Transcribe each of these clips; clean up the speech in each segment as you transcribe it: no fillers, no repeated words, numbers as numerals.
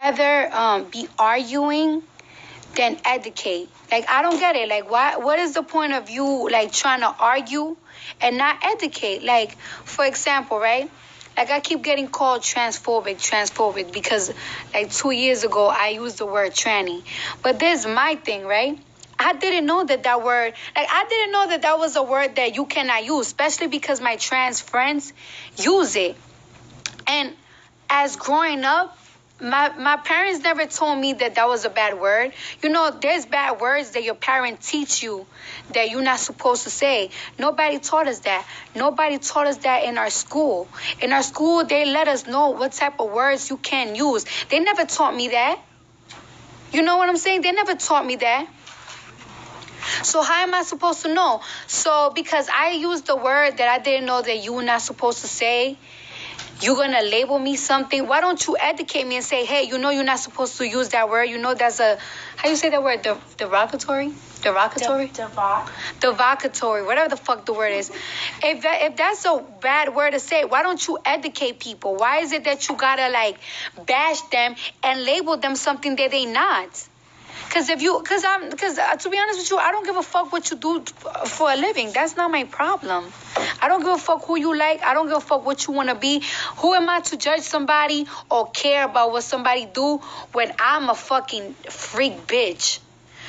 rather be arguing than educate. Like, I don't get it. Like, why? What is the point of you like trying to argue and not educate? Like, for example, right? Like, I keep getting called transphobic because like 2 years ago I used the word tranny. But this is my thing, right? I didn't know that word, like, I didn't know that was a word that you cannot use, especially because my trans friends use it. And as growing up, my parents never told me that was a bad word. You know, there's bad words that your parents teach you that you're not supposed to say. Nobody taught us that. Nobody taught us that in our school. In our school, they let us know what type of words you can use. They never taught me that. You know what I'm saying? They never taught me that. So how am I supposed to know? So because I used the word that I didn't know that you were not supposed to say, you're going to label me something. Why don't you educate me and say, hey, you know you're not supposed to use that word. You know that's a, how you say that word? Derogatory? Derogatory? Derogatory, whatever the fuck the word is. If that's a bad word to say, why don't you educate people? Why is it that you got to like bash them and label them something that they not? Because to be honest with you, I don't give a fuck what you do for a living. That's not my problem. I don't give a fuck who you like. I don't give a fuck what you want to be. Who am I to judge somebody or care about what somebody do when I'm a fucking freak bitch?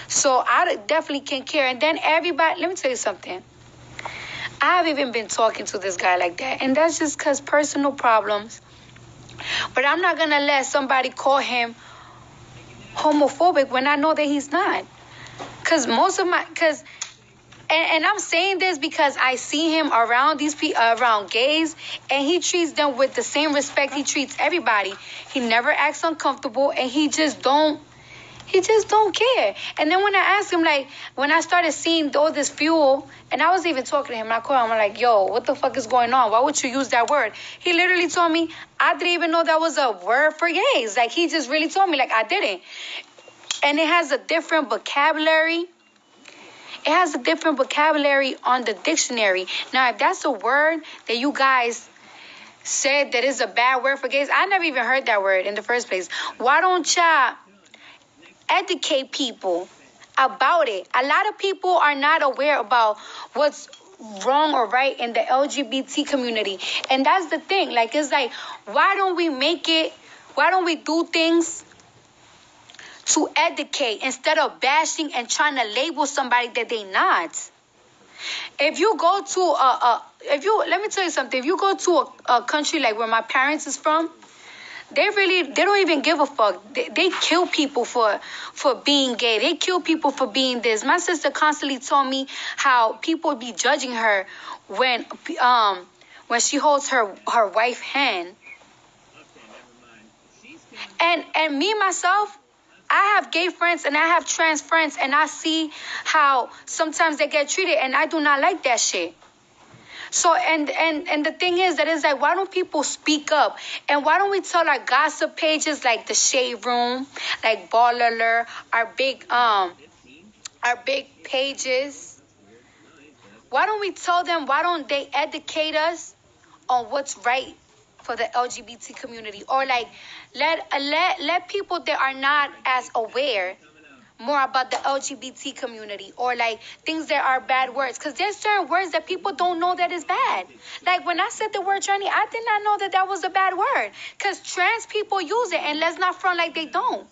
So I definitely can't care. And then everybody, let me tell you something. I have even been talking to this guy like that. And that's just because personal problems. But I'm not going to let somebody call him homophobic when I know that he's not. And I'm saying this because I see him around these people, around gays, and he treats them with the same respect he treats everybody. He never acts uncomfortable, and he just don't care. And then when I asked him, like, when I started seeing all this fuel, and I was even talking to him, I called him, I'm like, yo, what the fuck is going on? Why would you use that word? He literally told me, I didn't even know that was a word for gays. Like, he just really told me, like, I didn't. And it has a different vocabulary. It has a different vocabulary on the dictionary. Now, if that's a word that you guys said that is a bad word for gays, I never even heard that word in the first place. Why don't y'all educate people about it? A lot of people are not aware about what's wrong or right in the LGBT community. And that's the thing. Like, it's like, why don't we do things to educate instead of bashing and trying to label somebody that they not? If you go to let me tell you something. If you go to a country like where my parents is from, they don't even give a fuck. They kill people for being gay. They kill people for being this. My sister constantly told me how people be judging her when she holds her wife's hand. And me myself, I have gay friends and I have trans friends, and I see how sometimes they get treated, and I do not like that shit. So, and the thing is that it's like, why don't people speak up? And why don't we tell our gossip pages like the Shade Room, like Ball Alert, our big pages? Why don't we tell them, why don't they educate us on what's right for the LGBT community? Or like, let people that are not as aware more about the LGBT community, or like things that are bad words, because there's certain words that people don't know that is bad. Like when I said the word tranny, I did not know that was a bad word, because trans people use it, and let's not front like they don't.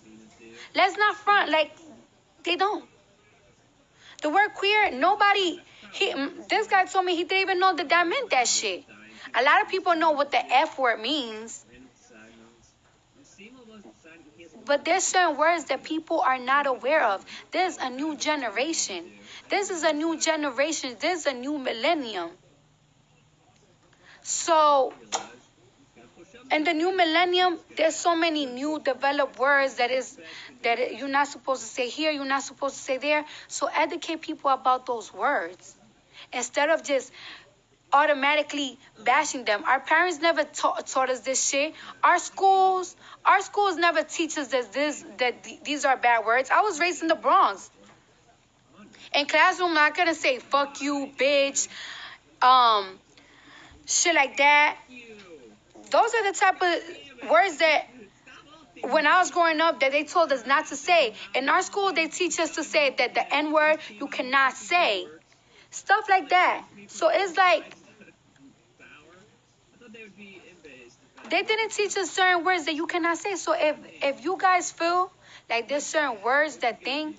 Let's not front like they don't. The word queer, this guy told me he didn't even know that meant that shit. A lot of people know what the F word means, but there's certain words that people are not aware of. There's a new generation. This is a new generation. This is a new millennium. So, in the new millennium, there's so many new developed words that you're not supposed to say here, you're not supposed to say there. So educate people about those words instead of just automatically bashing them. Our parents never taught us this shit. Our schools never teach us that these are bad words. I was raised in the Bronx. In classroom, I'm not gonna say fuck you, bitch, shit like that. Those are the type of words that when I was growing up that they told us not to say. In our school, they teach us to say that the N-word you cannot say. Stuff like that. So it's like they didn't teach us certain words that you cannot say. So if you guys feel like there's certain words that thing,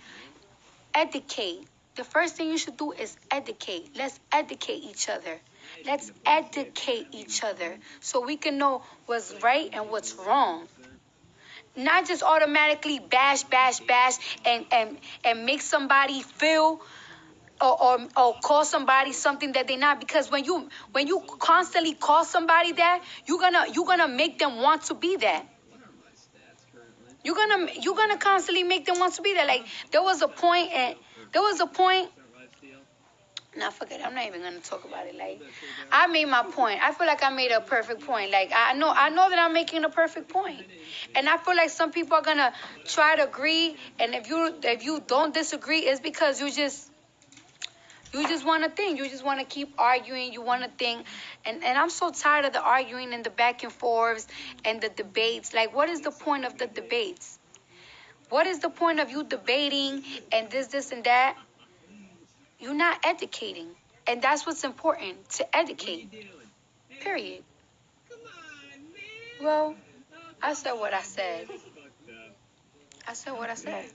educate. The first thing you should do is educate. Let's educate each other. Let's educate each other so we can know what's right and what's wrong. Not just automatically bash, bash, bash, and make somebody feel or call somebody something that they're not. Because when you constantly call somebody that, you're gonna make them want to be that. You're gonna constantly make them want to be that. Like there was a point, and there was a point. Nah, forget it. I'm not even gonna talk about it. Like I made my point. I feel like I made a perfect point. Like I know that I'm making a perfect point, and I feel like some people are gonna try to agree. And if you don't disagree, it's because you just want to think. You just want to keep arguing. You want to think. And I'm so tired of the arguing and the back and forths and the debates. Like, what is the point of the debates? What is the point of you debating and this, and that? You're not educating. And that's what's important, to educate. Period. Well, I said what I said. I said what I said.